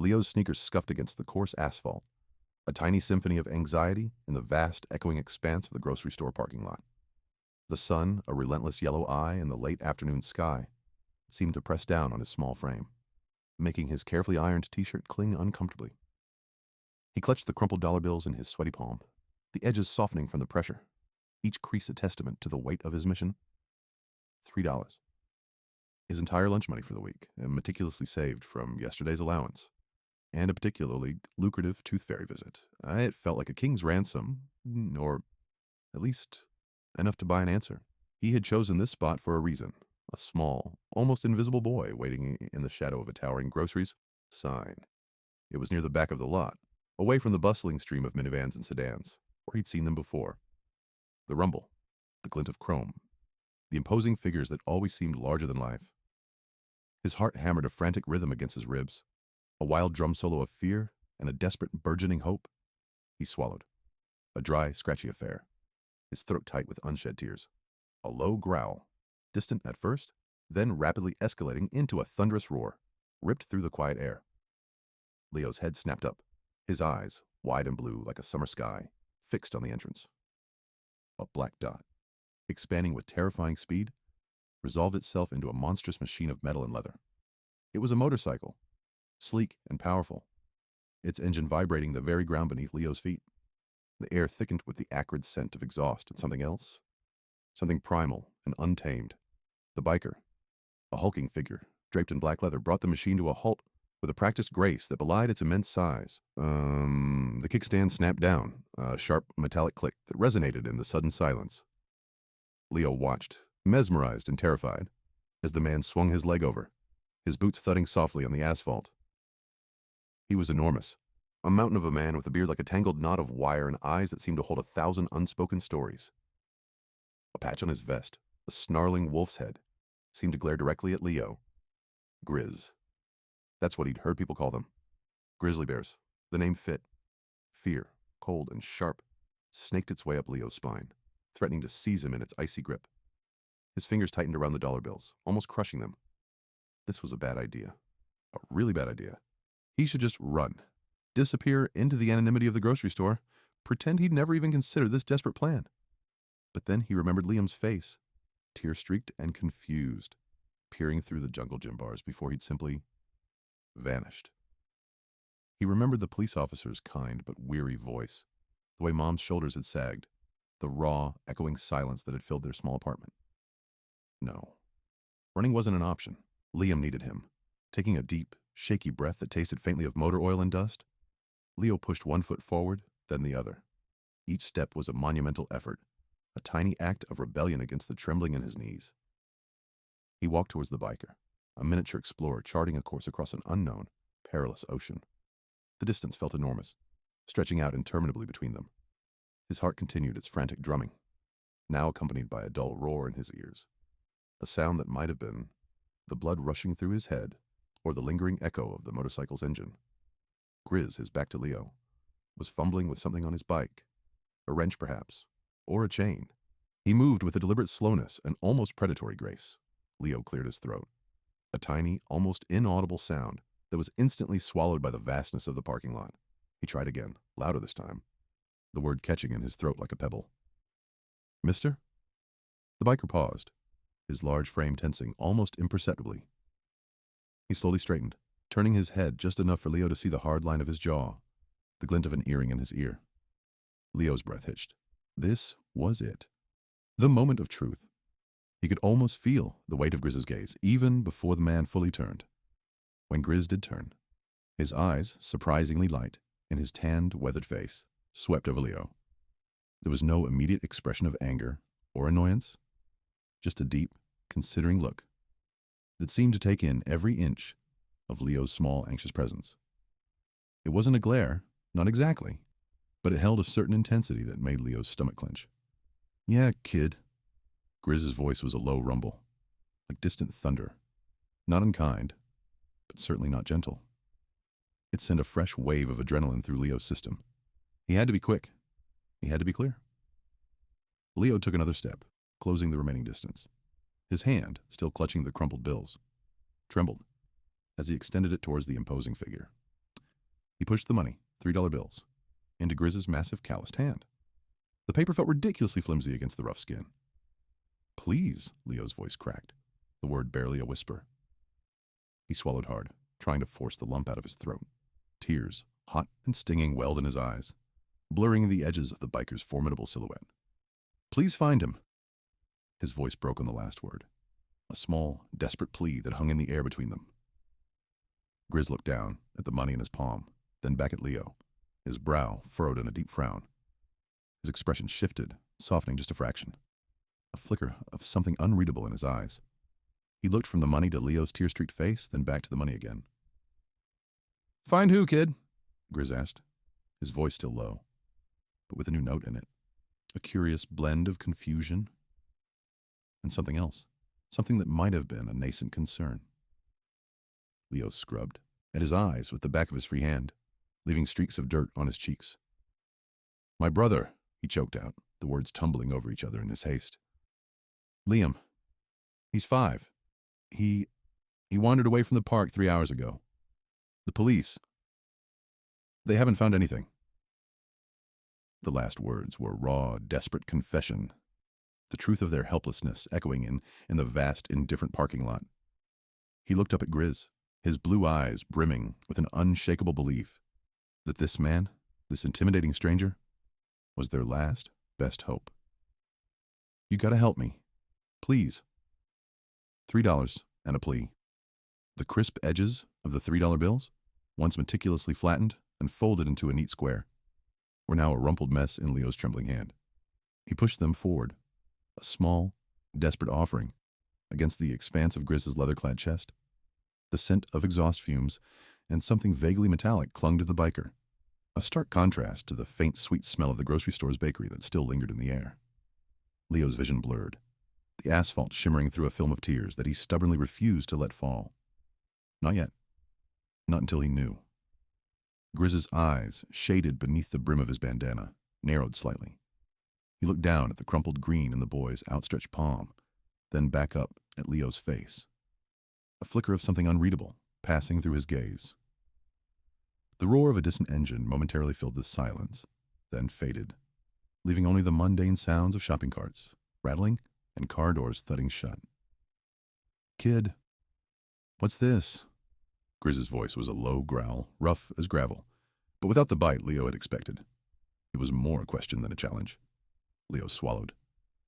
Leo's sneakers scuffed against the coarse asphalt, a tiny symphony of anxiety in the vast, echoing expanse of the grocery store parking lot. The sun, a relentless yellow eye in the late afternoon sky, seemed to press down on his small frame, making his carefully ironed t-shirt cling uncomfortably. He clutched the crumpled dollar bills in his sweaty palm, the edges softening from the pressure, each crease a testament to the weight of his mission. $3. His entire lunch money for the week, and meticulously saved from yesterday's allowance, and a particularly lucrative tooth fairy visit. It felt like a king's ransom, or at least enough to buy an answer. He had chosen this spot for a reason. A small, almost invisible boy waiting in the shadow of a towering groceries sign. It was near the back of the lot, away from the bustling stream of minivans and sedans, where he'd seen them before. The rumble, the glint of chrome, the imposing figures that always seemed larger than life. His heart hammered a frantic rhythm against his ribs, a wild drum solo of fear and a desperate burgeoning hope. He swallowed. A dry, scratchy affair, his throat tight with unshed tears. A low growl, distant at first, then rapidly escalating into a thunderous roar, ripped through the quiet air. Leo's head snapped up, his eyes, wide and blue like a summer sky, fixed on the entrance. A black dot, expanding with terrifying speed, resolved itself into a monstrous machine of metal and leather. It was a motorcycle, sleek and powerful, its engine vibrating the very ground beneath Leo's feet. The air thickened with the acrid scent of exhaust and something else, something primal and untamed. The biker, a hulking figure, draped in black leather, brought the machine to a halt with a practiced grace that belied its immense size. The kickstand snapped down, a sharp metallic click that resonated in the sudden silence. Leo watched, mesmerized and terrified, as the man swung his leg over, his boots thudding softly on the asphalt. He was enormous, a mountain of a man with a beard like a tangled knot of wire and eyes that seemed to hold 1,000 unspoken stories. A patch on his vest, a snarling wolf's head, seemed to glare directly at Leo. Grizz. That's what he'd heard people call them. Grizzly bears. The name fit. Fear, cold and sharp, snaked its way up Leo's spine, threatening to seize him in its icy grip. His fingers tightened around the dollar bills, almost crushing them. This was a bad idea. A really bad idea. He should just run. Disappear into the anonymity of the grocery store. Pretend he'd never even considered this desperate plan. But then he remembered Liam's face, tear-streaked and confused, peering through the jungle gym bars before he'd simply vanished. He remembered the police officer's kind but weary voice, the way Mom's shoulders had sagged, the raw, echoing silence that had filled their small apartment. No. Running wasn't an option. Liam needed him. Taking a deep, shaky breath that tasted faintly of motor oil and dust, Leo pushed one foot forward, then the other. Each step was a monumental effort, a tiny act of rebellion against the trembling in his knees. He walked towards the biker, a miniature explorer charting a course across an unknown, perilous ocean. The distance felt enormous, stretching out interminably between them. His heart continued its frantic drumming, now accompanied by a dull roar in his ears, a sound that might have been the blood rushing through his head or the lingering echo of the motorcycle's engine. Grizz, his back to Leo, was fumbling with something on his bike, a wrench perhaps, or a chain. He moved with a deliberate slowness and almost predatory grace. Leo cleared his throat, a tiny, almost inaudible sound that was instantly swallowed by the vastness of the parking lot. He tried again, louder this time, the word catching in his throat like a pebble. Mister? The biker paused, his large frame tensing almost imperceptibly. He slowly straightened, turning his head just enough for Leo to see the hard line of his jaw, the glint of an earring in his ear. Leo's breath hitched. This was it. The moment of truth. He could almost feel the weight of Grizz's gaze, even before the man fully turned. When Grizz did turn, his eyes, surprisingly light, in his tanned, weathered face, swept over Leo. There was no immediate expression of anger or annoyance, just a deep, considering look that seemed to take in every inch of Leo's small, anxious presence. It wasn't a glare, not exactly, but it held a certain intensity that made Leo's stomach clench. Yeah, kid. Grizz's voice was a low rumble, like distant thunder, not unkind, but certainly not gentle. It sent a fresh wave of adrenaline through Leo's system. He had to be quick. He had to be clear. Leo took another step, closing the remaining distance. His hand, still clutching the crumpled bills, trembled as he extended it towards the imposing figure. He pushed the money, $3 bills, into Grizz's massive calloused hand. The paper felt ridiculously flimsy against the rough skin. "Please," Leo's voice cracked, the word barely a whisper. He swallowed hard, trying to force the lump out of his throat. Tears, hot and stinging, welled in his eyes, blurring the edges of the biker's formidable silhouette. "Please find him." His voice broke on the last word, a small, desperate plea that hung in the air between them. Grizz looked down at the money in his palm, then back at Leo, his brow furrowed in a deep frown. His expression shifted, softening just a fraction. A flicker of something unreadable in his eyes. He looked from the money to Leo's tear-streaked face, then back to the money again. "Find who, kid?" Grizz asked, his voice still low, but with a new note in it. A curious blend of confusion and something else. Something that might have been a nascent concern. Leo scrubbed at his eyes with the back of his free hand, leaving streaks of dirt on his cheeks. "My brother," he choked out, the words tumbling over each other in his haste. "Liam. He's 5. He wandered away from the park 3 hours ago. The police. They haven't found anything." The last words were raw, desperate confession, the truth of their helplessness echoing in the vast, indifferent parking lot. He looked up at Grizz, his blue eyes brimming with an unshakable belief that this man, this intimidating stranger, was their last, best hope. "You gotta help me. Please." $3 and a plea. The crisp edges of the $3 bills, once meticulously flattened and folded into a neat square, were now a rumpled mess in Leo's trembling hand. He pushed them forward, a small, desperate offering, against the expanse of Grizz's leather-clad chest. The scent of exhaust fumes and something vaguely metallic clung to the biker, a stark contrast to the faint, sweet smell of the grocery store's bakery that still lingered in the air. Leo's vision blurred, the asphalt shimmering through a film of tears that he stubbornly refused to let fall. Not yet. Not until he knew. Grizz's eyes, shaded beneath the brim of his bandana, narrowed slightly. He looked down at the crumpled green in the boy's outstretched palm, then back up at Leo's face. A flicker of something unreadable passing through his gaze. The roar of a distant engine momentarily filled the silence, then faded, leaving only the mundane sounds of shopping carts, rattling, and car doors thudding shut. "Kid, what's this?" Grizz's voice was a low growl, rough as gravel, but without the bite Leo had expected. It was more a question than a challenge. Leo swallowed,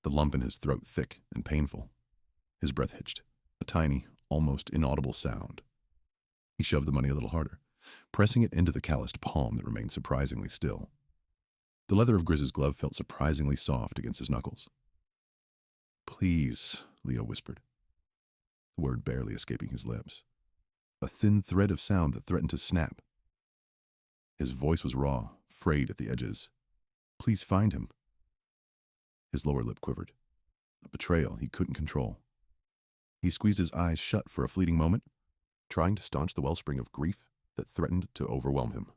the lump in his throat thick and painful. His breath hitched, a tiny, almost inaudible sound. He shoved the money a little harder, pressing it into the calloused palm that remained surprisingly still. The leather of Grizz's glove felt surprisingly soft against his knuckles. "Please," Leo whispered, the word barely escaping his lips. A thin thread of sound that threatened to snap. His voice was raw, frayed at the edges. "Please find him." His lower lip quivered, a betrayal he couldn't control. He squeezed his eyes shut for a fleeting moment, trying to staunch the wellspring of grief that threatened to overwhelm him.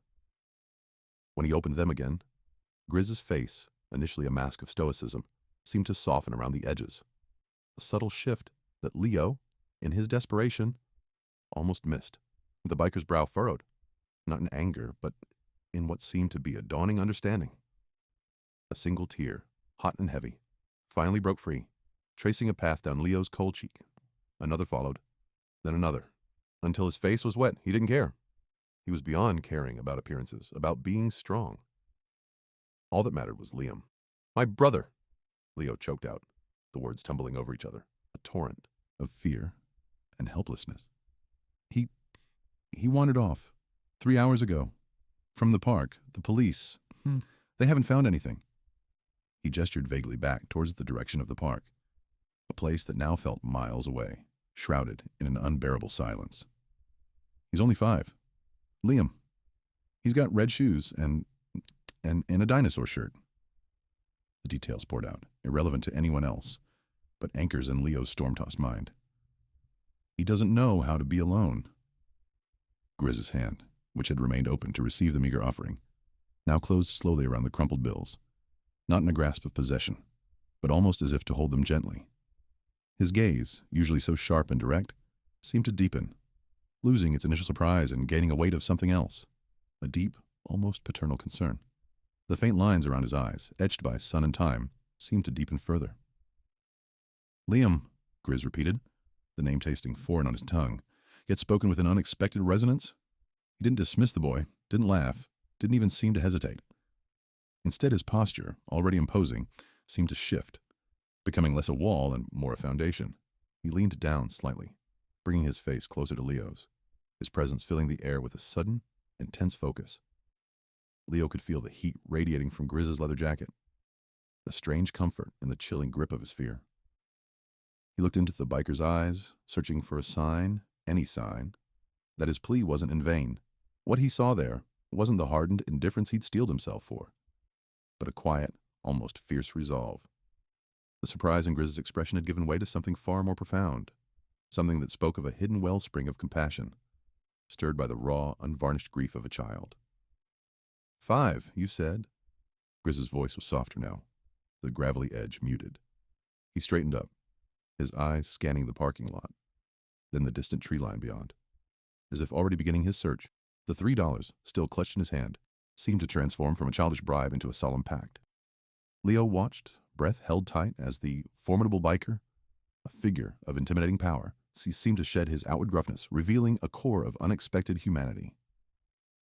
When he opened them again, Grizz's face, initially a mask of stoicism, seemed to soften around the edges. A subtle shift that Leo, in his desperation, almost missed. The biker's brow furrowed, not in anger, but in what seemed to be a dawning understanding. A single tear, hot and heavy, finally broke free, tracing a path down Leo's cold cheek. Another followed, then another. Until his face was wet, he didn't care. He was beyond caring about appearances, about being strong. All that mattered was Liam. "My brother!" Leo choked out, the words tumbling over each other, a torrent of fear and helplessness. He wandered off 3 hours ago. From the park, the police, they haven't found anything." He gestured vaguely back towards the direction of the park, a place that now felt miles away, shrouded in an unbearable silence. "He's only 5. Liam. He's got red shoes and a dinosaur shirt." The details poured out, irrelevant to anyone else, but anchors in Leo's storm-tossed mind. "He doesn't know how to be alone." Grizz's hand, which had remained open to receive the meager offering, now closed slowly around the crumpled bills, not in a grasp of possession, but almost as if to hold them gently. His gaze, usually so sharp and direct, seemed to deepen, losing its initial surprise and gaining a weight of something else, a a deep, almost paternal concern. The faint lines around his eyes, etched by sun and time, seemed to deepen further. "Liam," Grizz repeated, the name tasting foreign on his tongue, yet spoken with an unexpected resonance. He didn't dismiss the boy, didn't laugh, didn't even seem to hesitate. Instead, his posture, already imposing, seemed to shift, becoming less a wall and more a foundation. He leaned down slightly, bringing his face closer to Leo's, his presence filling the air with a sudden, intense focus. Leo could feel the heat radiating from Grizz's leather jacket, a strange comfort in the chilling grip of his fear. He looked into the biker's eyes, searching for a sign, any sign, that his plea wasn't in vain. What he saw there wasn't the hardened indifference he'd steeled himself for, but a quiet, almost fierce resolve. The surprise in Grizz's expression had given way to something far more profound, something that spoke of a hidden wellspring of compassion, stirred by the raw, unvarnished grief of a child. "5, you said." Grizz's voice was softer now, the gravelly edge muted. He straightened up, his eyes scanning the parking lot, then the distant tree line beyond. As if already beginning his search, the $3, still clutched in his hand, seemed to transform from a childish bribe into a solemn pact. Leo watched, breath held tight, as the formidable biker, a figure of intimidating power, seemed to shed his outward gruffness, revealing a core of unexpected humanity.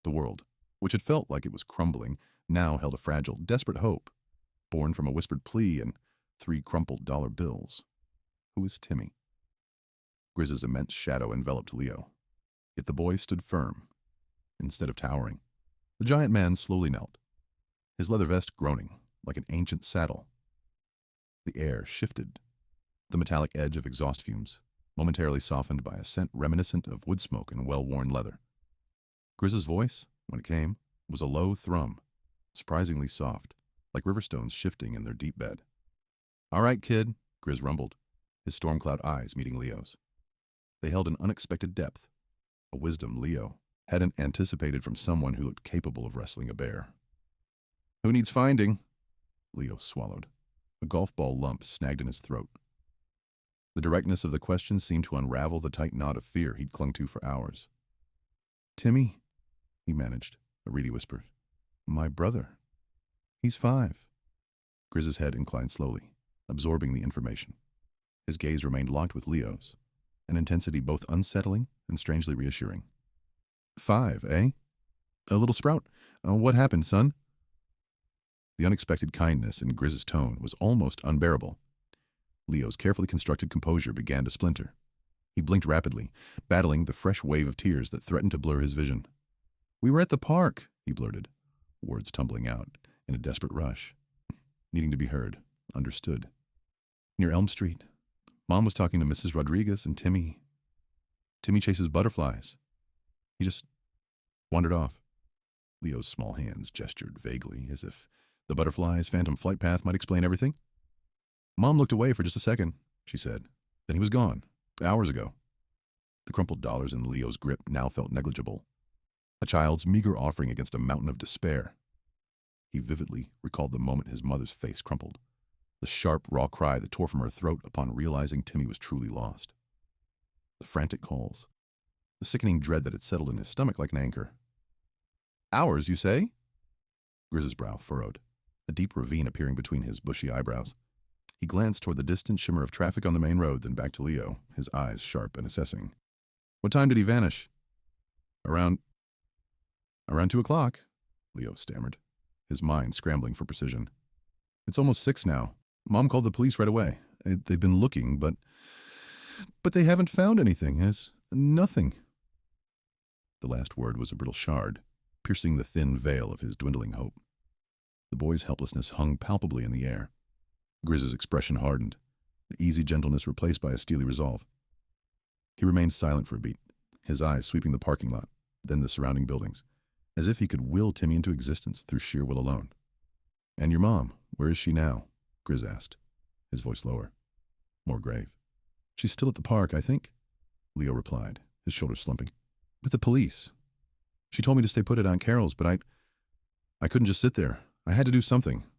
The world, which had felt like it was crumbling, now held a fragile, desperate hope, born from a whispered plea and 3 crumpled dollar bills. Who was Timmy? Grizz's immense shadow enveloped Leo, yet the boy stood firm, instead of towering. The giant man slowly knelt, his leather vest groaning like an ancient saddle. The air shifted, the metallic edge of exhaust fumes, momentarily softened by a scent reminiscent of wood smoke and well-worn leather. Grizz's voice, when it came, was a low thrum, surprisingly soft, like river stones shifting in their deep bed. "All right, kid," Grizz rumbled, his storm cloud eyes meeting Leo's. They held an unexpected depth, a wisdom Leo hadn't anticipated from someone who looked capable of wrestling a bear. "Who needs finding?" Leo swallowed, a golf ball lump snagged in his throat. The directness of the question seemed to unravel the tight knot of fear he'd clung to for hours. "Timmy," he managed, a reedy whisper. "My brother. He's 5. Grizz's head inclined slowly, absorbing the information. His gaze remained locked with Leo's, an intensity both unsettling and strangely reassuring. "5, eh? A little sprout. What happened, son?" The unexpected kindness in Grizz's tone was almost unbearable. Leo's carefully constructed composure began to splinter. He blinked rapidly, battling the fresh wave of tears that threatened to blur his vision. "We were at the park," he blurted, words tumbling out in a desperate rush, needing to be heard, understood. "Near Elm Street. Mom was talking to Mrs. Rodriguez and Timmy. Timmy chases butterflies. He just wandered off." Leo's small hands gestured vaguely, as if the butterfly's phantom flight path might explain everything. "Mom looked away for just a second," she said. "Then he was gone, hours ago." The crumpled dollars in Leo's grip now felt negligible, a child's meager offering against a mountain of despair. He vividly recalled the moment his mother's face crumpled, the sharp, raw cry that tore from her throat upon realizing Timmy was truly lost. The frantic calls, the sickening dread that had settled in his stomach like an anchor. "Hours, you say?" Grizz's brow furrowed, a deep ravine appearing between his bushy eyebrows. He glanced toward the distant shimmer of traffic on the main road, then back to Leo, his eyes sharp and assessing. "What time did he vanish?" Around 2 o'clock, Leo stammered, his mind scrambling for precision. "It's almost 6 now. Mom called the police right away. They've been looking, but they haven't found anything. Nothing." The last word was a brittle shard, piercing the thin veil of his dwindling hope. The boy's helplessness hung palpably in the air. Grizz's expression hardened, the easy gentleness replaced by a steely resolve. He remained silent for a beat, his eyes sweeping the parking lot, then the surrounding buildings, as if he could will Timmy into existence through sheer will alone. "And your mom, where is she now?" Grizz asked, his voice lower, more grave. "She's still at the park, I think," Leo replied, his shoulders slumping. "With the police. She told me to stay put at Aunt Carol's, but I couldn't just sit there. I had to do something."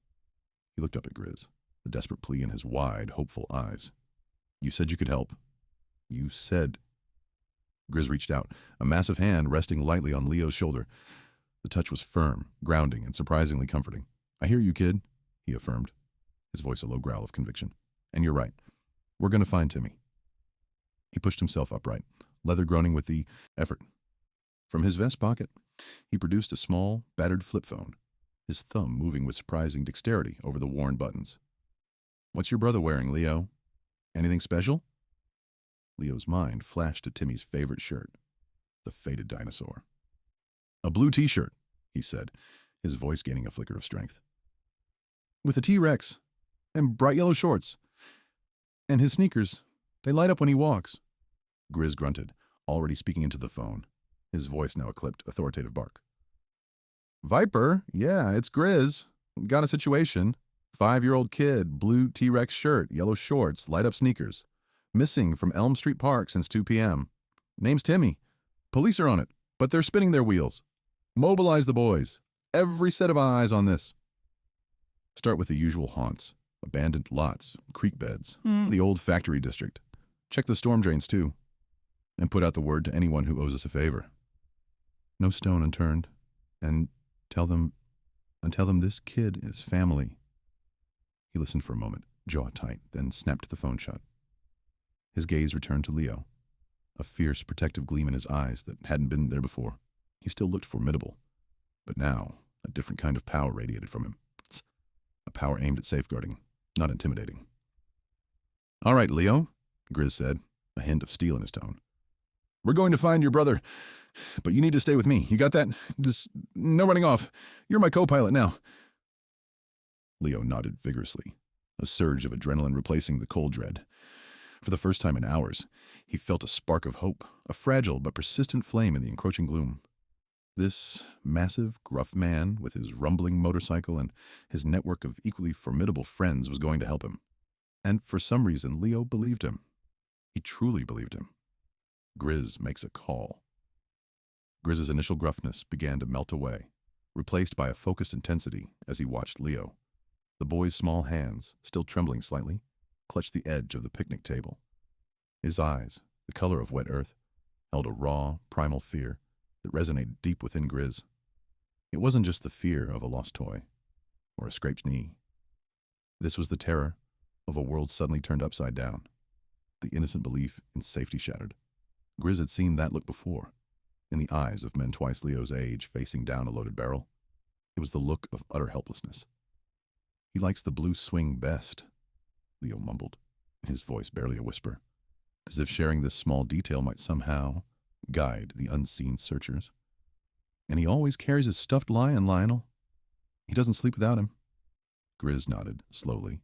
He looked up at Grizz, a desperate plea in his wide, hopeful eyes. "You said you could help. You said..." Grizz reached out, a massive hand resting lightly on Leo's shoulder. The touch was firm, grounding, and surprisingly comforting. "I hear you, kid," he affirmed, his voice a low growl of conviction. "And you're right. We're going to find Timmy." He pushed himself upright, leather groaning with the effort. From his vest pocket, he produced a small, battered flip phone, his thumb moving with surprising dexterity over the worn buttons. "What's your brother wearing, Leo? Anything special?" Leo's mind flashed to Timmy's favorite shirt, the faded dinosaur. "A blue t-shirt," he said, his voice gaining a flicker of strength. "With a T-Rex, and bright yellow shorts. And his sneakers, they light up when he walks." Grizz grunted, already speaking into the phone, his voice now a clipped, authoritative bark. "Viper? Yeah, it's Grizz. Got a situation. 5-year-old kid, blue T-Rex shirt, yellow shorts, light-up sneakers. Missing from Elm Street Park since 2 p.m. Name's Timmy. Police are on it, but they're spinning their wheels. Mobilize the boys. Every set of eyes on this." Start with the usual haunts. Abandoned lots, creek beds, the old factory district. Check the storm drains, too. And put out the word to anyone who owes us a favor. No stone unturned. And tell them this kid is family. He listened for a moment, jaw tight, then snapped the phone shut. His gaze returned to Leo, a fierce, protective gleam in his eyes that hadn't been there before. He still looked formidable, but now a different kind of power radiated from him. A power aimed at safeguarding, not intimidating. "All right, Leo," Grizz said, a hint of steel in his tone. "We're going to find your brother, but you need to stay with me. You got that? Just no running off. You're my co-pilot now." Leo nodded vigorously, a surge of adrenaline replacing the cold dread. For the first time in hours, he felt a spark of hope, a fragile but persistent flame in the encroaching gloom. This massive, gruff man with his rumbling motorcycle and his network of equally formidable friends was going to help him. And for some reason, Leo believed him. He truly believed him. Grizz makes a call. Grizz's initial gruffness began to melt away, replaced by a focused intensity as he watched Leo. The boy's small hands, still trembling slightly, clutched the edge of the picnic table. His eyes, the color of wet earth, held a raw, primal fear that resonated deep within Grizz. It wasn't just the fear of a lost toy or a scraped knee. This was the terror of a world suddenly turned upside down, the innocent belief in safety shattered. Grizz had seen that look before, in the eyes of men twice Leo's age facing down a loaded barrel. It was the look of utter helplessness. "He likes the blue swing best," Leo mumbled, his voice barely a whisper, as if sharing this small detail might somehow guide the unseen searchers. "And he always carries his stuffed lion, Lionel. He doesn't sleep without him." Grizz nodded, slowly,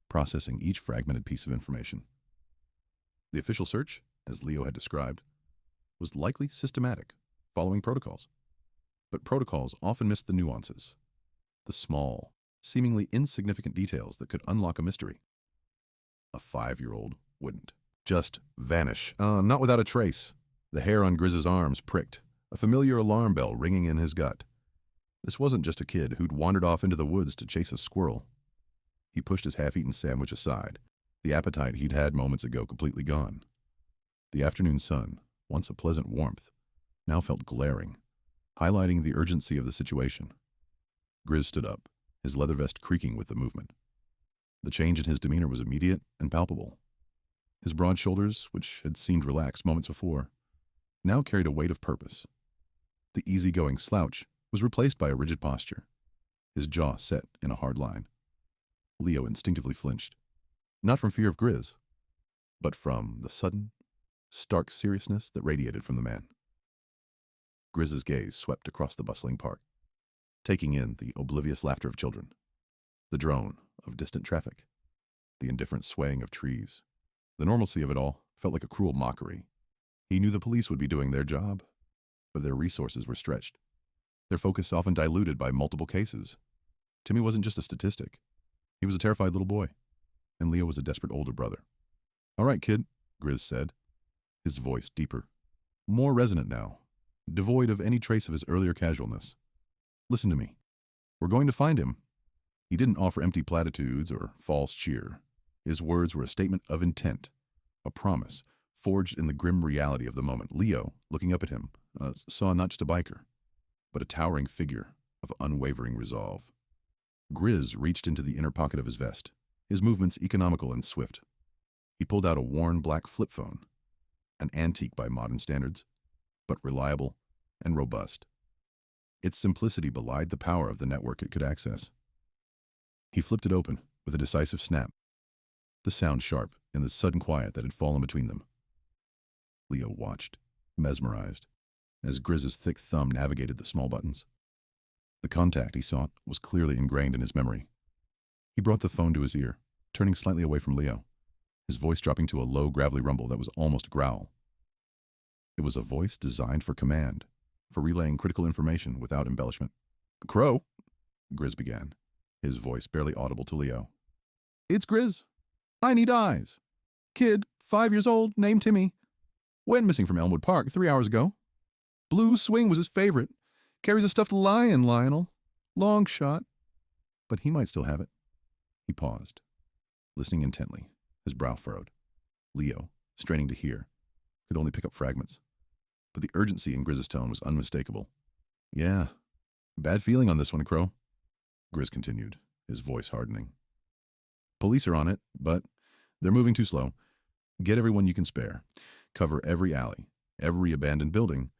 processing each fragmented piece of information. The official search, as Leo had described, was likely systematic, following protocols. But protocols often missed the nuances, the small, seemingly insignificant details that could unlock a mystery. A 5-year-old wouldn't just vanish, not without a trace. The hair on Grizz's arms pricked, a familiar alarm bell ringing in his gut. This wasn't just a kid who'd wandered off into the woods to chase a squirrel. He pushed his half-eaten sandwich aside, the appetite he'd had moments ago completely gone. The afternoon sun, once a pleasant warmth, now felt glaring, highlighting the urgency of the situation. Grizz stood up, his leather vest creaking with the movement. The change in his demeanor was immediate and palpable. His broad shoulders, which had seemed relaxed moments before, now carried a weight of purpose. The easygoing slouch was replaced by a rigid posture, his jaw set in a hard line. Leo instinctively flinched, not from fear of Grizz, but from the sudden, stark seriousness that radiated from the man. Grizz's gaze swept across the bustling park, taking in the oblivious laughter of children, the drone of distant traffic, the indifferent swaying of trees. The normalcy of it all felt like a cruel mockery. He knew the police would be doing their job, but their resources were stretched, their focus often diluted by multiple cases. Timmy wasn't just a statistic. He was a terrified little boy, and Leo was a desperate older brother. "All right, kid," Grizz said, his voice deeper, more resonant now, devoid of any trace of his earlier casualness. "Listen to me. We're going to find him." He didn't offer empty platitudes or false cheer. His words were a statement of intent, a promise, forged in the grim reality of the moment. Leo, looking up at him, saw not just a biker, but a towering figure of unwavering resolve. Grizz reached into the inner pocket of his vest, his movements economical and swift. He pulled out a worn black flip phone, an antique by modern standards, but reliable and robust. Its simplicity belied the power of the network it could access. He flipped it open with a decisive snap, the sound sharp in the sudden quiet that had fallen between them. Leo watched, mesmerized, as Grizz's thick thumb navigated the small buttons. The contact he sought was clearly ingrained in his memory. He brought the phone to his ear, turning slightly away from Leo, his voice dropping to a low, gravelly rumble that was almost a growl. It was a voice designed for command, for relaying critical information without embellishment. "Crow," Grizz began, his voice barely audible to Leo. "It's Grizz. I need eyes. Kid, 5 years old, named Timmy. Went missing from Elmwood Park 3 hours ago. Blue swing was his favorite. Carries a stuffed lion, Lionel. Long shot. But he might still have it." He paused, listening intently, his brow furrowed. Leo, straining to hear, could only pick up fragments. But the urgency in Grizz's tone was unmistakable. "Yeah, bad feeling on this one, Crow," Grizz continued, his voice hardening. "Police are on it, but they're moving too slow. Get everyone you can spare. Cover every alley, every abandoned building,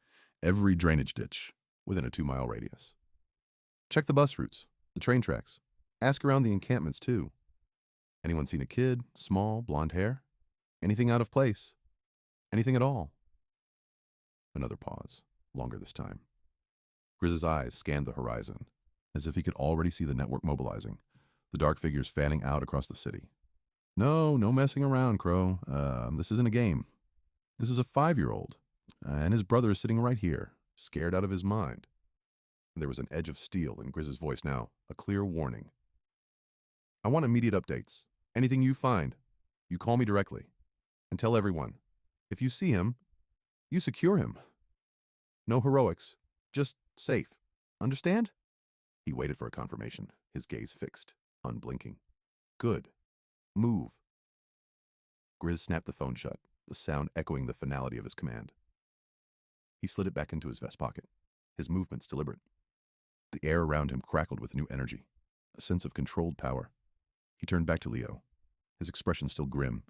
every drainage ditch within a 2-mile radius. Check the bus routes, the train tracks. Ask around the encampments, too. Anyone seen a kid, small, blonde hair? Anything out of place? Anything at all?" Another pause, longer this time. Grizz's eyes scanned the horizon, as if he could already see the network mobilizing, the dark figures fanning out across the city. No messing around, Crow. This isn't a game. This is a 5-year-old, and his brother is sitting right here, scared out of his mind." There was an edge of steel in Grizz's voice now, a clear warning. "I want immediate updates. Anything you find, you call me directly. And tell everyone, if you see him, you secure him. No heroics, just safe. Understand?" He waited for a confirmation, his gaze fixed, unblinking. "Good. Move." Grizz snapped the phone shut, the sound echoing the finality of his command. He slid it back into his vest pocket, his movements deliberate. The air around him crackled with new energy, a sense of controlled power. He turned back to Leo, his expression still grim,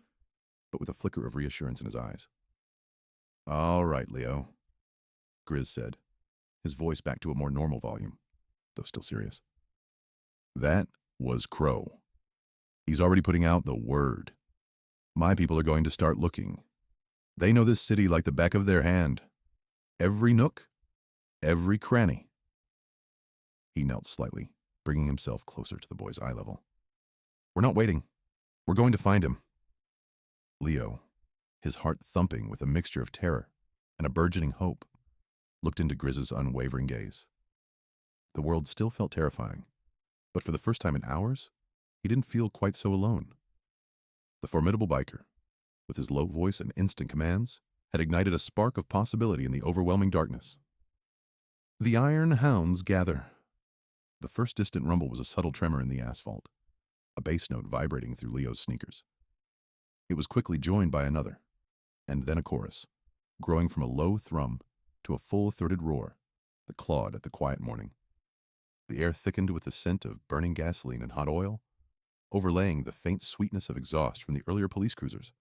but with a flicker of reassurance in his eyes. "All right, Leo," Grizz said, his voice back to a more normal volume, though still serious. "That was Crow. He's already putting out the word. My people are going to start looking. They know this city like the back of their hand. Every nook, every cranny." He knelt slightly, bringing himself closer to the boy's eye level. "We're not waiting. We're going to find him." Leo, his heart thumping with a mixture of terror and a burgeoning hope, looked into Grizz's unwavering gaze. The world still felt terrifying, but for the first time in hours, he didn't feel quite so alone. The formidable biker, with his low voice and instant commands, had ignited a spark of possibility in the overwhelming darkness. "The iron hounds gather." The first distant rumble was a subtle tremor in the asphalt, a bass note vibrating through Leo's sneakers. It was quickly joined by another, and then a chorus, growing from a low thrum to a full-throated roar that clawed at the quiet morning. The air thickened with the scent of burning gasoline and hot oil, overlaying the faint sweetness of exhaust from the earlier police cruisers.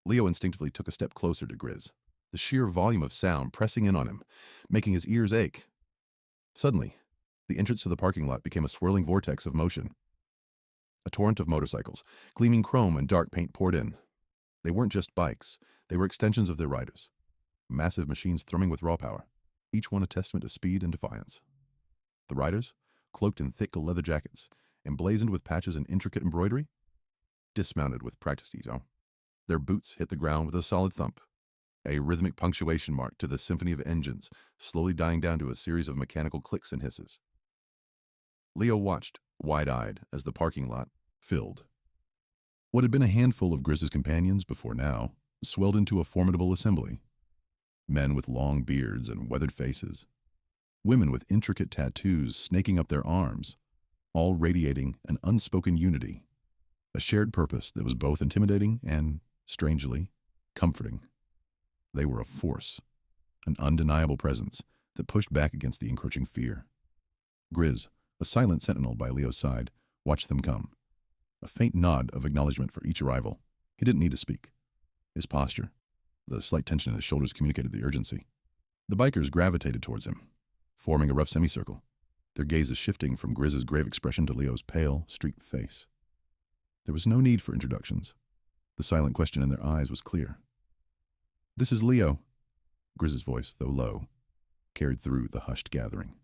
Leo instinctively took a step closer to Grizz, the sheer volume of sound pressing in on him, making his ears ache. Suddenly, the entrance to the parking lot became a swirling vortex of motion. A torrent of motorcycles, gleaming chrome and dark paint poured in. They weren't just bikes, they were extensions of their riders. Massive machines thrumming with raw power, each one a testament to speed and defiance. The riders, cloaked in thick leather jackets, emblazoned with patches and intricate embroidery, dismounted with practiced ease. Their boots hit the ground with a solid thump, a rhythmic punctuation mark to the symphony of engines, slowly dying down to a series of mechanical clicks and hisses. Leo watched, wide-eyed, as the parking lot filled. What had been a handful of Grizz's companions before now swelled into a formidable assembly. Men with long beards and weathered faces, women with intricate tattoos snaking up their arms, all radiating an unspoken unity, a shared purpose that was both intimidating and, strangely, comforting. They were a force, an undeniable presence that pushed back against the encroaching fear. Grizz, a silent sentinel by Leo's side, watched them come. A faint nod of acknowledgement for each arrival. He didn't need to speak. His posture, the slight tension in his shoulders communicated the urgency. The bikers gravitated towards him, forming a rough semicircle, their gazes shifting from Grizz's grave expression to Leo's pale, streaked face. There was no need for introductions. The silent question in their eyes was clear. "This is Leo." Grizz's voice, though low, carried through the hushed gathering.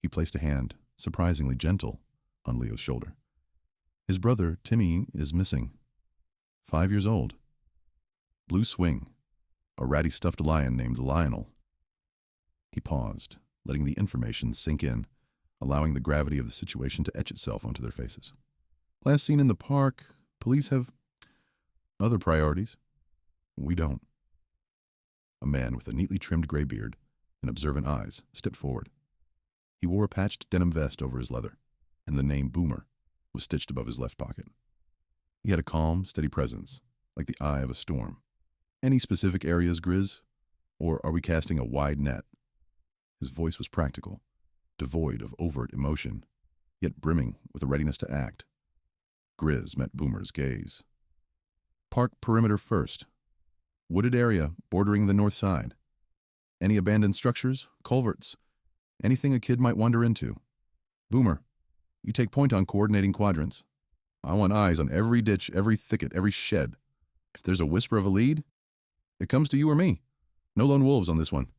He placed a hand, surprisingly gentle, on Leo's shoulder. "His brother, Timmy, is missing. 5 years old. Blue swing. A ratty stuffed lion named Lionel." He paused, letting the information sink in, allowing the gravity of the situation to etch itself onto their faces. "Last seen in the park. Police have other priorities. We don't." A man with a neatly trimmed gray beard and observant eyes stepped forward. He wore a patched denim vest over his leather, and the name Boomer was stitched above his left pocket. He had a calm, steady presence, like the eye of a storm. "Any specific areas, Grizz? Or are we casting a wide net?" His voice was practical, devoid of overt emotion, yet brimming with a readiness to act. Grizz met Boomer's gaze. "Park perimeter first. Wooded area bordering the north side. Any abandoned structures, culverts, anything a kid might wander into. Boomer, you take point on coordinating quadrants. I want eyes on every ditch, every thicket, every shed. If there's a whisper of a lead, it comes to you or me. No lone wolves on this one.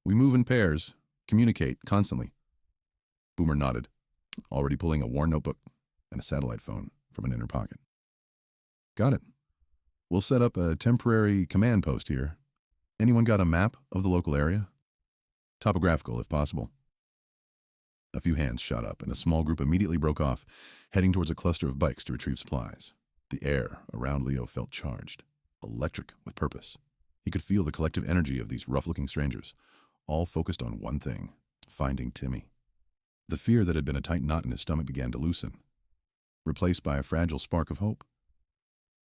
We move in pairs, communicate constantly." Boomer nodded, already pulling a worn notebook and a satellite phone from an inner pocket. "Got it. We'll set up a temporary command post here. Anyone got a map of the local area? Topographical, if possible." A few hands shot up, and a small group immediately broke off, heading towards a cluster of bikes to retrieve supplies. The air around Leo felt charged, electric with purpose. He could feel the collective energy of these rough-looking strangers, all focused on one thing: finding Timmy. The fear that had been a tight knot in his stomach began to loosen, replaced by a fragile spark of hope.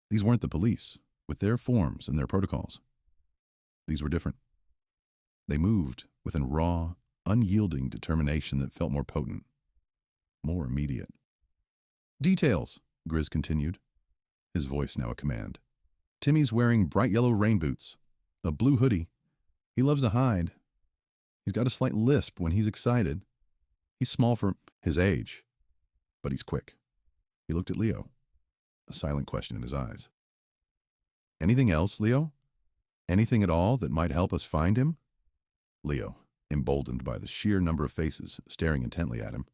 These weren't the police, with their forms and their protocols. These were different. They moved with a raw, unyielding determination that felt more potent, more immediate. "Details," Grizz continued, his voice now a command. "Timmy's wearing bright yellow rain boots, a blue hoodie. He loves to hide. He's got a slight lisp when he's excited. He's small for his age, but he's quick." He looked at Leo, a silent question in his eyes. "Anything else, Leo? Anything at all that might help us find him?" Leo, emboldened by the sheer number of faces staring intently at him,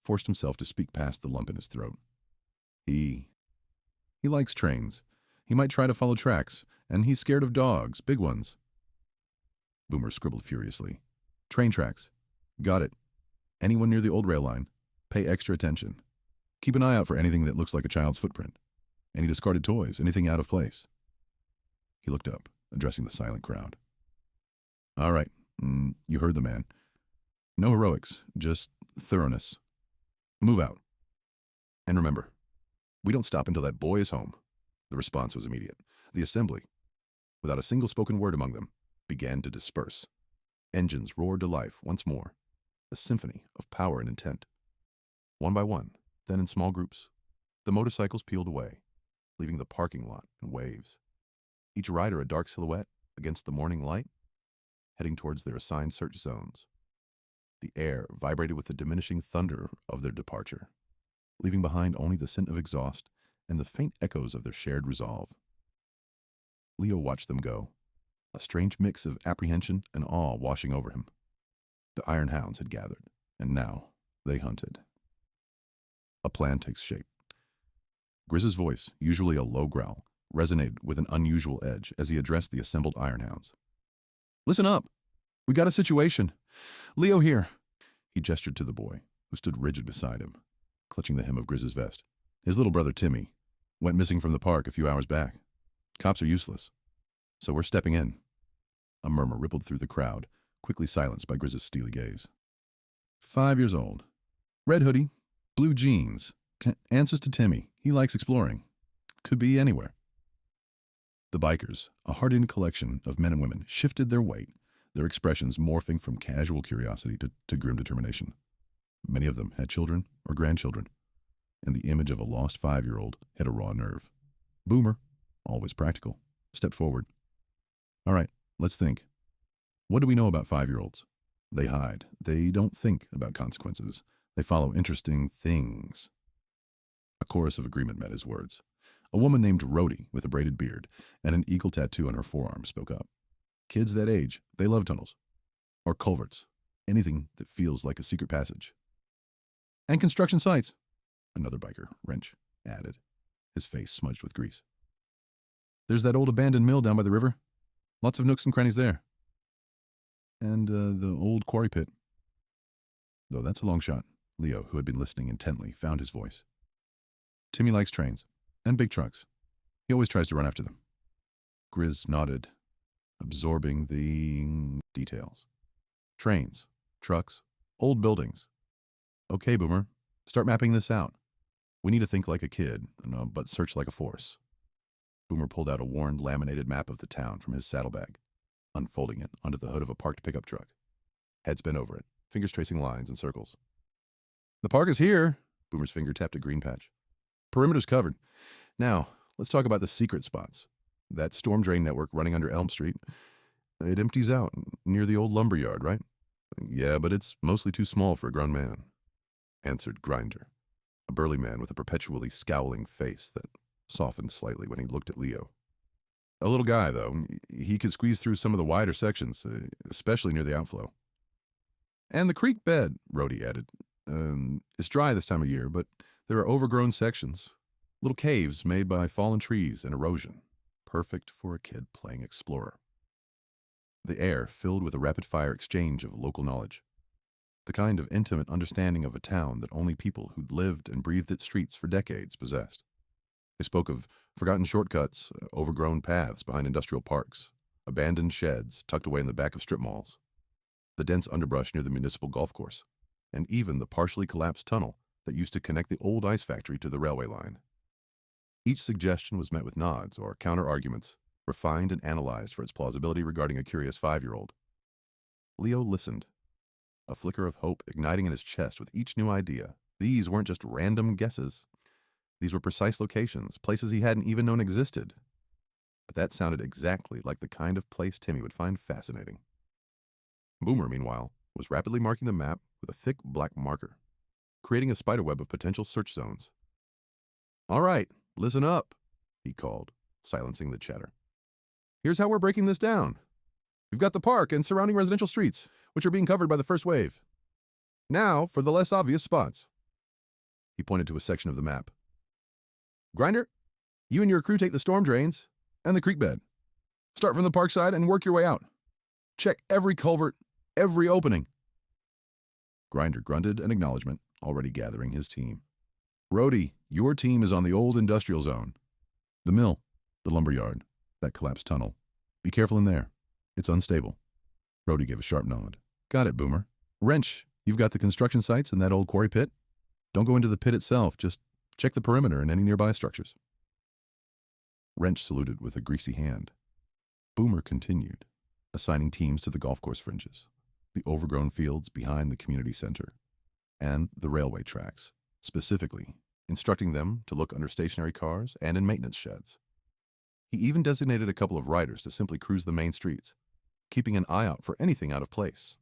forced himself to speak past the lump in his throat. He likes trains. He might try to follow tracks, and he's scared of dogs, big ones." Boomer scribbled furiously. "Train tracks. Got it. Anyone near the old rail line, pay extra attention. Keep an eye out for anything that looks like a child's footprint. Any discarded toys, anything out of place." He looked up, addressing the silent crowd. "All right, you heard the man. No heroics, just thoroughness. Move out. And remember, we don't stop until that boy is home." The response was immediate. The assembly, without a single spoken word among them, began to disperse. Engines roared to life once more, a symphony of power and intent. One by one, then in small groups, the motorcycles peeled away, leaving the parking lot in waves. Each rider a dark silhouette against the morning light, heading towards their assigned search zones. The air vibrated with the diminishing thunder of their departure, leaving behind only the scent of exhaust and the faint echoes of their shared resolve. Leo watched them go, a strange mix of apprehension and awe washing over him. The iron hounds had gathered, and now they hunted. A plan takes shape. Grizz's voice, usually a low growl, resonated with an unusual edge as he addressed the assembled iron hounds. "Listen up. We got a situation. Leo here." He gestured to the boy, who stood rigid beside him, clutching the hem of Grizz's vest. "His little brother, Timmy, went missing from the park a few hours back. Cops are useless, so we're stepping in." A murmur rippled through the crowd, quickly silenced by Grizz's steely gaze. 5 years old. Red hoodie, blue jeans. Answers to Timmy. He likes exploring. Could be anywhere. The bikers, a hardened collection of men and women, shifted their weight, their expressions morphing from casual curiosity to grim determination. Many of them had children or grandchildren, and the image of a lost 5-year-old hit a raw nerve. Boomer, always practical, stepped forward. All right, let's think. What do we know about 5-year-olds? They hide. They don't think about consequences. They follow interesting things. A chorus of agreement met his words. A woman named Rhodey, with a braided beard and an eagle tattoo on her forearm, spoke up. Kids that age, they love tunnels. Or culverts. Anything that feels like a secret passage. And construction sites, another biker, Wrench, added, his face smudged with grease. There's that old abandoned mill down by the river. Lots of nooks and crannies there. And the old quarry pit. Though that's a long shot, Leo, who had been listening intently, found his voice. Timmy likes trains and big trucks. He always tries to run after them. Grizz nodded, absorbing the details. Trains, trucks, old buildings. Okay, Boomer, start mapping this out. We need to think like a kid, but search like a force. Boomer pulled out a worn, laminated map of the town from his saddlebag, unfolding it onto the hood of a parked pickup truck. Heads bent over it, fingers tracing lines and circles. The park is here, Boomer's finger tapped a green patch. Perimeter's covered. Now, let's talk about the secret spots. That storm drain network running under Elm Street. It empties out near the old lumber yard, right? Yeah, but it's mostly too small for a grown man, answered Grinder, a burly man with a perpetually scowling face that softened slightly when he looked at Leo. A little guy, though. He could squeeze through some of the wider sections, especially near the outflow. And the creek bed, Rhodey added. It's dry this time of year, but there are overgrown sections. Little caves made by fallen trees and erosion. Perfect for a kid playing explorer. The air filled with a rapid-fire exchange of local knowledge. The kind of intimate understanding of a town that only people who'd lived and breathed its streets for decades possessed. They spoke of forgotten shortcuts, overgrown paths behind industrial parks, abandoned sheds tucked away in the back of strip malls, the dense underbrush near the municipal golf course, and even the partially collapsed tunnel that used to connect the old ice factory to the railway line. Each suggestion was met with nods or counter-arguments, refined and analyzed for its plausibility regarding a curious 5-year-old. Leo listened, a flicker of hope igniting in his chest with each new idea. These weren't just random guesses. These were precise locations, places he hadn't even known existed. But that sounded exactly like the kind of place Timmy would find fascinating. Boomer, meanwhile, was rapidly marking the map with a thick black marker, creating a spiderweb of potential search zones. All right, listen up, he called, silencing the chatter. Here's how we're breaking this down. We've got the park and surrounding residential streets, which are being covered by the first wave. Now for the less obvious spots. He pointed to a section of the map. Grinder, you and your crew take the storm drains and the creek bed. Start from the park side and work your way out. Check every culvert, every opening. Grinder grunted an acknowledgement, already gathering his team. Rhodey, your team is on the old industrial zone. The mill, the lumber yard, that collapsed tunnel. Be careful in there. It's unstable. Rhodey gave a sharp nod. Got it, Boomer. Wrench, you've got the construction sites and that old quarry pit. Don't go into the pit itself, just check the perimeter and any nearby structures. Wrench saluted with a greasy hand. Boomer continued, assigning teams to the golf course fringes, the overgrown fields behind the community center, and the railway tracks, specifically instructing them to look under stationary cars and in maintenance sheds. He even designated a couple of riders to simply cruise the main streets, keeping an eye out for anything out of place.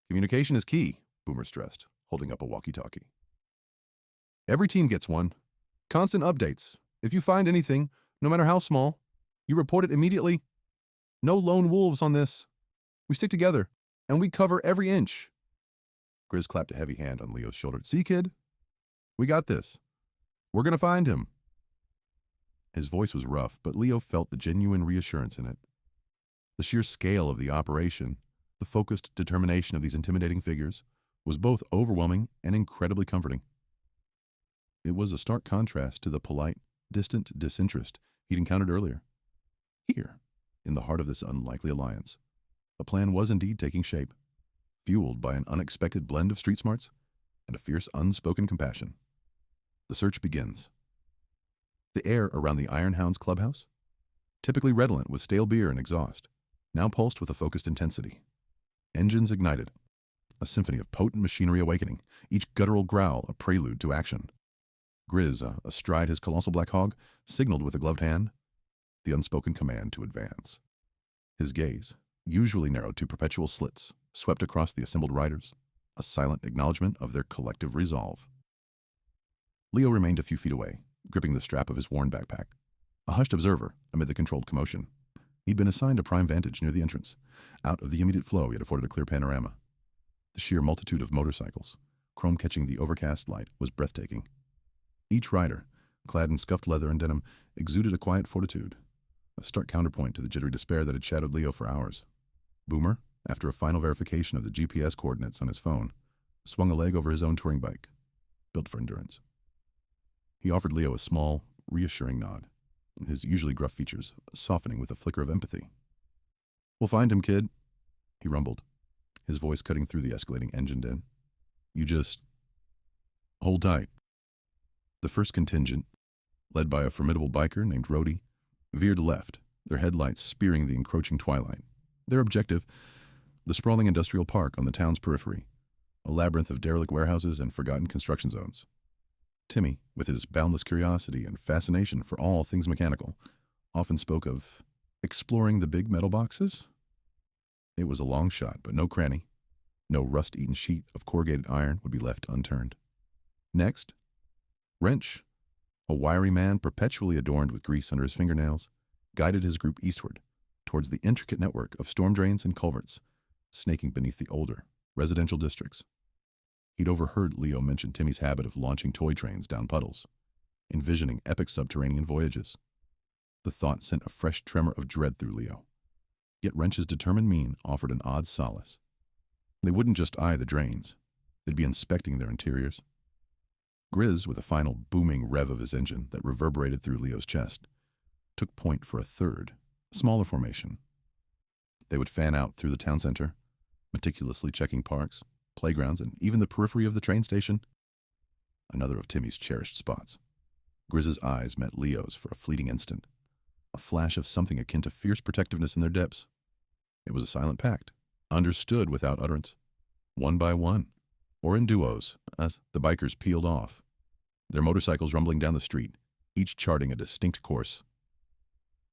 Communication is key, Boomer stressed, holding up a walkie-talkie. Every team gets one. Constant updates. If you find anything, no matter how small, you report it immediately. No lone wolves on this. We stick together, and we cover every inch. Grizz clapped a heavy hand on Leo's shoulder. See, kid? We got this. We're going to find him. His voice was rough, but Leo felt the genuine reassurance in it. The sheer scale of the operation, the focused determination of these intimidating figures, was both overwhelming and incredibly comforting. It was a stark contrast to the polite, distant disinterest he'd encountered earlier. Here, in the heart of this unlikely alliance, a plan was indeed taking shape, fueled by an unexpected blend of street smarts and a fierce unspoken compassion. The search begins. The air around the Iron Hound's clubhouse, typically redolent with stale beer and exhaust, now pulsed with a focused intensity. Engines ignited, a symphony of potent machinery awakening, each guttural growl a prelude to action. Grizz, astride his colossal black hog, signaled with a gloved hand the unspoken command to advance. His gaze, usually narrowed to perpetual slits, swept across the assembled riders, a silent acknowledgement of their collective resolve. Leo remained a few feet away, gripping the strap of his worn backpack, a hushed observer amid the controlled commotion. He'd been assigned a prime vantage near the entrance. Out of the immediate flow, he had afforded a clear panorama. The sheer multitude of motorcycles, chrome catching the overcast light, was breathtaking. Each rider, clad in scuffed leather and denim, exuded a quiet fortitude, a stark counterpoint to the jittery despair that had shadowed Leo for hours. Boomer, after a final verification of the GPS coordinates on his phone, swung a leg over his own touring bike, built for endurance. He offered Leo a small, reassuring nod, his usually gruff features softening with a flicker of empathy. "We'll find him, kid," he rumbled, his voice cutting through the escalating engine din. "You just hold tight." The first contingent, led by a formidable biker named Rhodey, veered left, their headlights spearing the encroaching twilight. Their objective, the sprawling industrial park on the town's periphery, a labyrinth of derelict warehouses and forgotten construction zones. Timmy, with his boundless curiosity and fascination for all things mechanical, often spoke of exploring the big metal boxes. It was a long shot, but no cranny, no rust-eaten sheet of corrugated iron would be left unturned. Next, Wrench, a wiry man perpetually adorned with grease under his fingernails, guided his group eastward, towards the intricate network of storm drains and culverts, snaking beneath the older, residential districts. He'd overheard Leo mention Timmy's habit of launching toy trains down puddles, envisioning epic subterranean voyages. The thought sent a fresh tremor of dread through Leo. Yet Wrench's determined mien offered an odd solace. They wouldn't just eye the drains. They'd be inspecting their interiors. Grizz, with a final booming rev of his engine that reverberated through Leo's chest, took point for a third, smaller formation. They would fan out through the town center, meticulously checking parks, playgrounds, and even the periphery of the train station. Another of Timmy's cherished spots. Grizz's eyes met Leo's for a fleeting instant, a flash of something akin to fierce protectiveness in their depths. It was a silent pact, understood without utterance, one by one, or in duos, as the bikers peeled off, their motorcycles rumbling down the street, each charting a distinct course.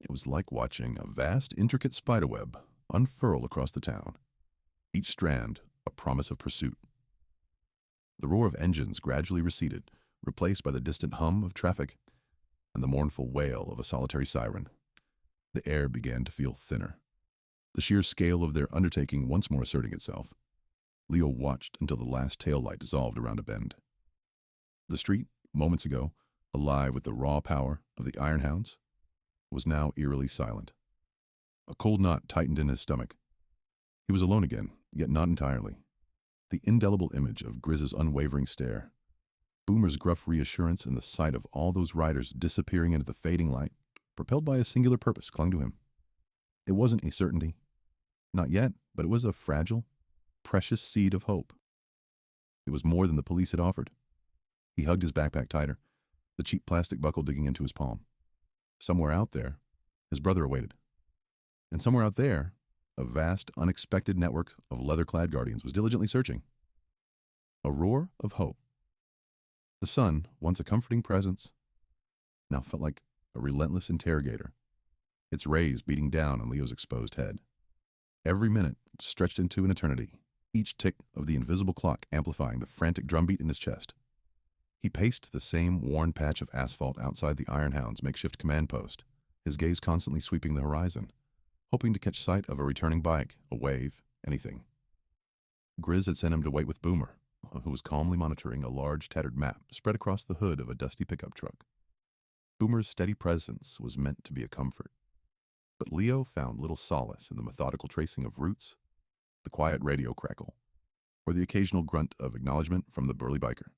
It was like watching a vast, intricate spiderweb unfurl across the town, each strand a promise of pursuit. The roar of engines gradually receded, replaced by the distant hum of traffic and the mournful wail of a solitary siren. The air began to feel thinner, the sheer scale of their undertaking once more asserting itself. Leo watched until the last taillight dissolved around a bend. The street, moments ago, alive with the raw power of the iron hounds, was now eerily silent. A cold knot tightened in his stomach. He was alone again, yet not entirely. The indelible image of Grizz's unwavering stare, Boomer's gruff reassurance, and the sight of all those riders disappearing into the fading light, propelled by a singular purpose, clung to him. It wasn't a certainty. Not yet, but it was a fragile, precious seed of hope. It was more than the police had offered. He hugged his backpack tighter, the cheap plastic buckle digging into his palm. Somewhere out there, his brother awaited. And somewhere out there, a vast, unexpected network of leather-clad guardians was diligently searching. A roar of hope. The sun, once a comforting presence, now felt like a relentless interrogator, its rays beating down on Leo's exposed head. Every minute stretched into an eternity, each tick of the invisible clock amplifying the frantic drumbeat in his chest. He paced the same worn patch of asphalt outside the Iron Hound's makeshift command post, his gaze constantly sweeping the horizon, hoping to catch sight of a returning bike, a wave, anything. Grizz had sent him to wait with Boomer, who was calmly monitoring a large tattered map spread across the hood of a dusty pickup truck. Boomer's steady presence was meant to be a comfort, but Leo found little solace in the methodical tracing of routes, the quiet radio crackle, or the occasional grunt of acknowledgement from the burly biker.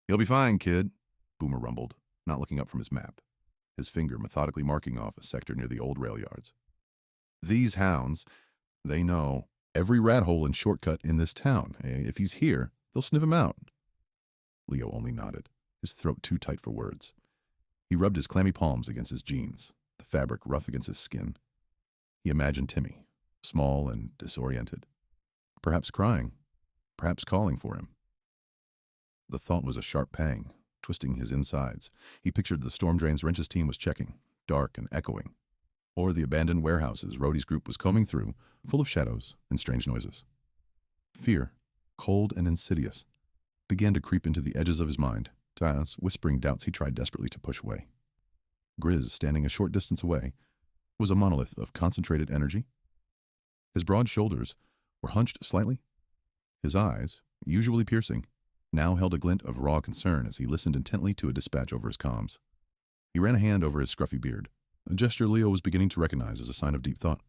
"You'll be fine, kid," Boomer rumbled, not looking up from his map, his finger methodically marking off a sector near the old rail yards. "These hounds, they know every rat hole and shortcut in this town. If he's here, they'll sniff him out." Leo only nodded, his throat too tight for words. He rubbed his clammy palms against his jeans, the fabric rough against his skin. He imagined Timmy, small and disoriented. Perhaps crying, perhaps calling for him. The thought was a sharp pang, twisting his insides. He pictured the storm drains Wrench's team was checking, dark and echoing, or the abandoned warehouses Rhodey's group was combing through, full of shadows and strange noises. Fear, cold and insidious, began to creep into the edges of his mind, as whispering doubts he tried desperately to push away. Grizz, standing a short distance away, was a monolith of concentrated energy. His broad shoulders were hunched slightly. His eyes, usually piercing, now held a glint of raw concern as he listened intently to a dispatch over his comms. He ran a hand over his scruffy beard, a gesture Leo was beginning to recognize as a sign of deep thought.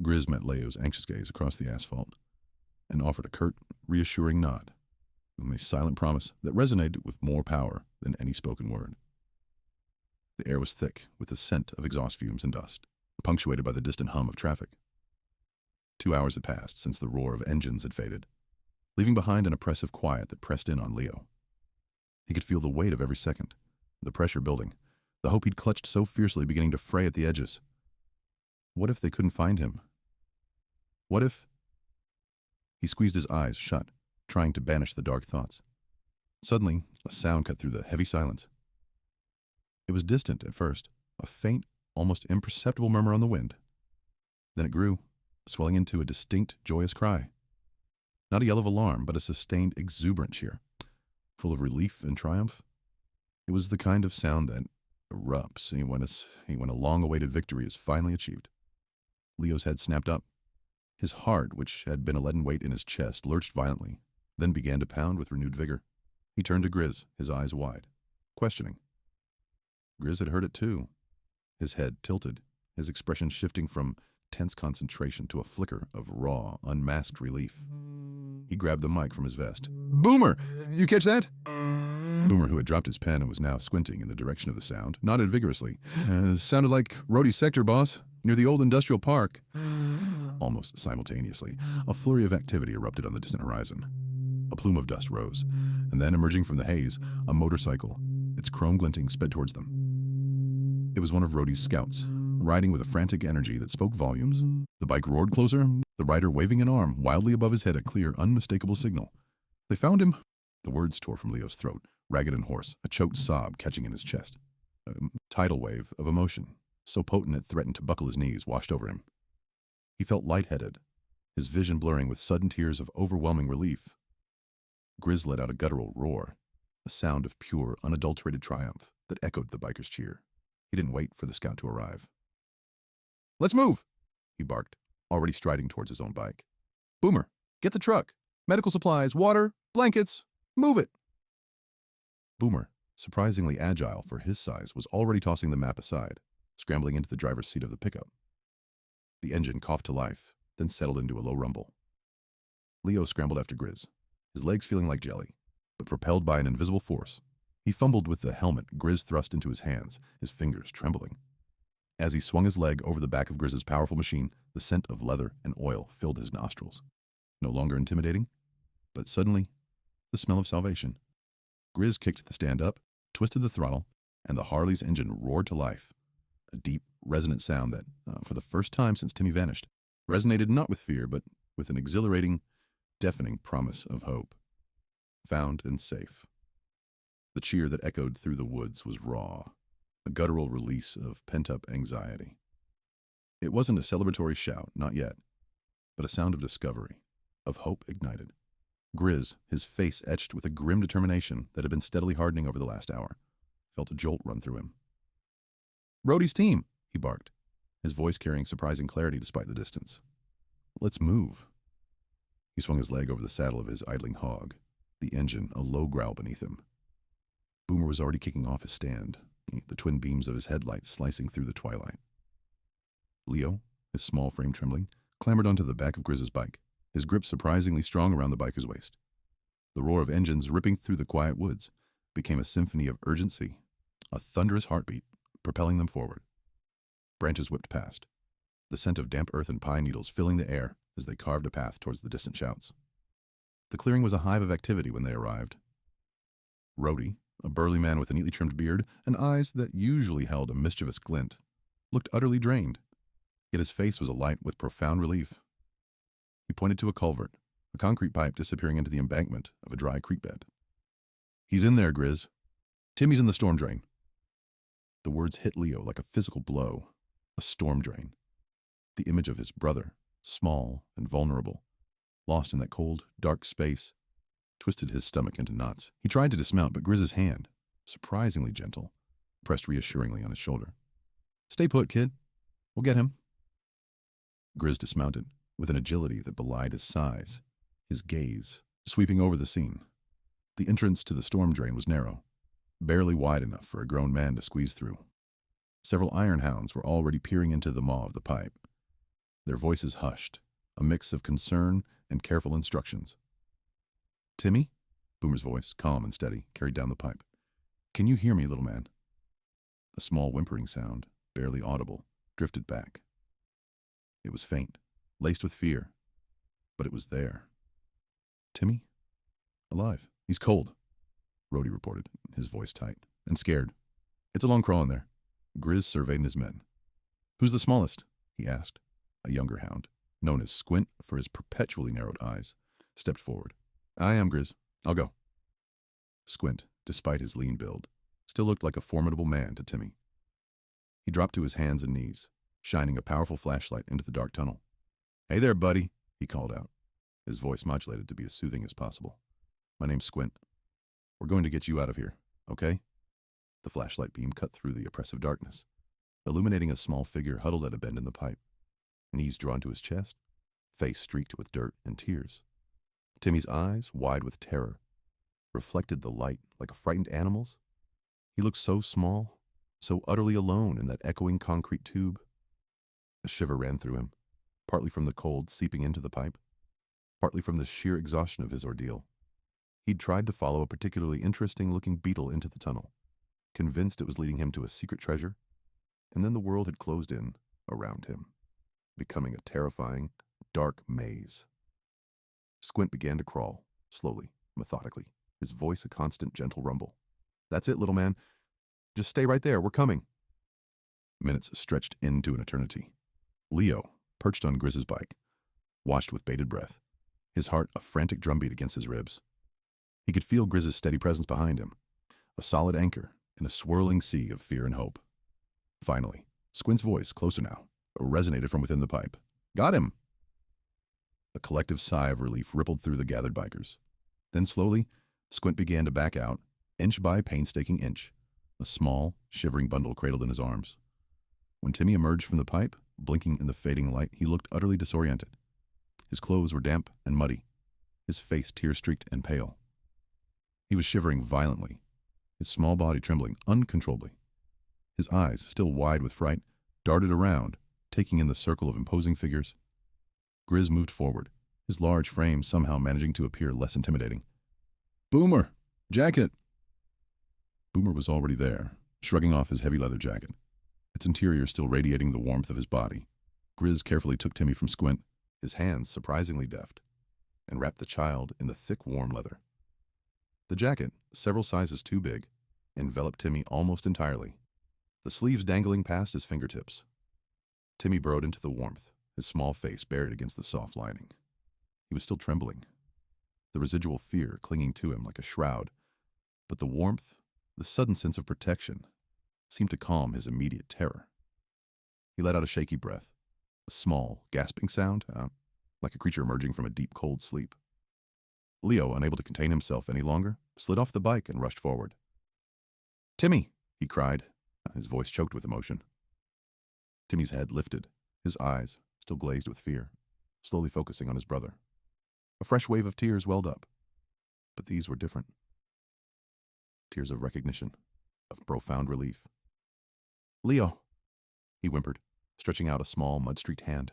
Grizz met Leo's anxious gaze across the asphalt and offered a curt, reassuring nod, and a silent promise that resonated with more power than any spoken word. The air was thick with the scent of exhaust fumes and dust, punctuated by the distant hum of traffic. 2 hours had passed since the roar of engines had faded, leaving behind an oppressive quiet that pressed in on Leo. He could feel the weight of every second, the pressure building, the hope he'd clutched so fiercely beginning to fray at the edges. What if they couldn't find him? What if... He squeezed his eyes shut, trying to banish the dark thoughts. Suddenly, a sound cut through the heavy silence. It was distant at first, a faint, almost imperceptible murmur on the wind. Then it grew, swelling into a distinct, joyous cry. Not a yell of alarm, but a sustained, exuberant cheer, full of relief and triumph. It was the kind of sound that erupts when a long-awaited victory is finally achieved. Leo's head snapped up. His heart, which had been a leaden weight in his chest, lurched violently, then began to pound with renewed vigor. He turned to Grizz, his eyes wide, questioning. Grizz had heard it too. His head tilted, his expression shifting from tense concentration to a flicker of raw, unmasked relief. He grabbed the mic from his vest. "Boomer! You catch that?" Boomer, who had dropped his pen and was now squinting in the direction of the sound, nodded vigorously. Sounded like Rhodey's sector, boss, near the old industrial park." Almost simultaneously, a flurry of activity erupted on the distant horizon. A plume of dust rose, and then, emerging from the haze, a motorcycle, its chrome glinting, sped towards them. It was one of Rhodey's scouts, riding with a frantic energy that spoke volumes. The bike roared closer, the rider waving an arm wildly above his head, a clear, unmistakable signal. "They found him." The words tore from Leo's throat, ragged and hoarse, a choked sob catching in his chest. A tidal wave of emotion, so potent it threatened to buckle his knees, washed over him. He felt lightheaded, his vision blurring with sudden tears of overwhelming relief. Grizz let out a guttural roar, a sound of pure, unadulterated triumph that echoed the biker's cheer. He didn't wait for the scout to arrive. "Let's move," he barked, already striding towards his own bike. "Boomer, get the truck. Medical supplies, water, blankets. Move it." Boomer, surprisingly agile for his size, was already tossing the map aside, scrambling into the driver's seat of the pickup. The engine coughed to life, then settled into a low rumble. Leo scrambled after Grizz, his legs feeling like jelly, but propelled by an invisible force. He fumbled with the helmet Grizz thrust into his hands, his fingers trembling. As he swung his leg over the back of Grizz's powerful machine, the scent of leather and oil filled his nostrils. No longer intimidating, but suddenly, the smell of salvation. Grizz kicked the stand up, twisted the throttle, and the Harley's engine roared to life. A deep, resonant sound that, for the first time since Timmy vanished, resonated not with fear, but with an exhilarating, deafening promise of hope. Found and safe. The cheer that echoed through the woods was raw, a guttural release of pent-up anxiety. It wasn't a celebratory shout, not yet, but a sound of discovery, of hope ignited. Grizz, his face etched with a grim determination that had been steadily hardening over the last hour, felt a jolt run through him. "Rhodey's team," he barked, his voice carrying surprising clarity despite the distance. "Let's move." He swung his leg over the saddle of his idling hog, the engine a low growl beneath him. Boomer was already kicking off his stand, the twin beams of his headlights slicing through the twilight. Leo, his small frame trembling, clambered onto the back of Grizz's bike, his grip surprisingly strong around the biker's waist. The roar of engines ripping through the quiet woods became a symphony of urgency, a thunderous heartbeat, propelling them forward. Branches whipped past, the scent of damp earth and pine needles filling the air as they carved a path towards the distant shouts. The clearing was a hive of activity when they arrived. Rhodey, a burly man with a neatly trimmed beard and eyes that usually held a mischievous glint, looked utterly drained, yet his face was alight with profound relief He pointed to a culvert, a concrete pipe disappearing into the embankment of a dry creek bed. "He's in there, Grizz. Timmy's in the storm drain." The words hit Leo like a physical blow. A storm drain. The image of his brother, small and vulnerable, lost in that cold, dark space, twisted his stomach into knots. He tried to dismount, but Grizz's hand, surprisingly gentle, pressed reassuringly on his shoulder. "Stay put, kid. We'll get him." Grizz dismounted, with an agility that belied his size, his gaze sweeping over the scene. The entrance to the storm drain was narrow, barely wide enough for a grown man to squeeze through. Several iron hounds were already peering into the maw of the pipe, their voices hushed, a mix of concern and careful instructions. "Timmy?" Boomer's voice, calm and steady, carried down the pipe. "Can you hear me, little man?" A small whimpering sound, barely audible, drifted back. It was faint, laced with fear, but it was there. "Timmy? Alive. He's cold," Rhodey reported, his voice tight, "and scared. It's a long crawl in there." Grizz surveyed his men. "Who's the smallest?" he asked. A younger hound, known as Squint for his perpetually narrowed eyes, stepped forward. "I am, Grizz. I'll go." Squint, despite his lean build, still looked like a formidable man to Timmy. He dropped to his hands and knees, shining a powerful flashlight into the dark tunnel. "Hey there, buddy," he called out, his voice modulated to be as soothing as possible. "My name's Squint. We're going to get you out of here, okay?" The flashlight beam cut through the oppressive darkness, illuminating a small figure huddled at a bend in the pipe, knees drawn to his chest, face streaked with dirt and tears. Timmy's eyes, wide with terror, reflected the light like a frightened animal's. He looked so small, so utterly alone in that echoing concrete tube. A shiver ran through him, partly from the cold seeping into the pipe, partly from the sheer exhaustion of his ordeal. He'd tried to follow a particularly interesting-looking beetle into the tunnel, convinced it was leading him to a secret treasure, and then the world had closed in around him, becoming a terrifying, dark maze. Squint began to crawl, slowly, methodically, his voice a constant, gentle rumble. "That's it, little man. Just stay right there. We're coming." Minutes stretched into an eternity. Leo, perched on Grizz's bike, watched with bated breath, his heart a frantic drumbeat against his ribs. He could feel Grizz's steady presence behind him, a solid anchor in a swirling sea of fear and hope. Finally, Squint's voice, closer now, resonated from within the pipe. "Got him!" A collective sigh of relief rippled through the gathered bikers. Then slowly, Squint began to back out, inch by painstaking inch, a small, shivering bundle cradled in his arms. When Timmy emerged from the pipe, blinking in the fading light, he looked utterly disoriented. His clothes were damp and muddy, his face tear-streaked and pale. He was shivering violently, his small body trembling uncontrollably. His eyes, still wide with fright, darted around, taking in the circle of imposing figures. Grizz moved forward, his large frame somehow managing to appear less intimidating. "Boomer! Jacket!" Boomer was already there, shrugging off his heavy leather jacket, its interior still radiating the warmth of his body. Grizz carefully took Timmy from Squint, his hands surprisingly deft, and wrapped the child in the thick, warm leather. The jacket, several sizes too big, enveloped Timmy almost entirely, the sleeves dangling past his fingertips. Timmy burrowed into the warmth, his small face buried against the soft lining. He was still trembling, the residual fear clinging to him like a shroud, but the warmth, the sudden sense of protection, seemed to calm his immediate terror. He let out a shaky breath, a small, gasping sound, like a creature emerging from a deep, cold sleep. Leo, unable to contain himself any longer, slid off the bike and rushed forward. "Timmy!" he cried, his voice choked with emotion. Timmy's head lifted, his eyes, still glazed with fear, slowly focusing on his brother. A fresh wave of tears welled up, but these were different. Tears of recognition, of profound relief. "Leo," he whimpered, stretching out a small, mud-streaked hand.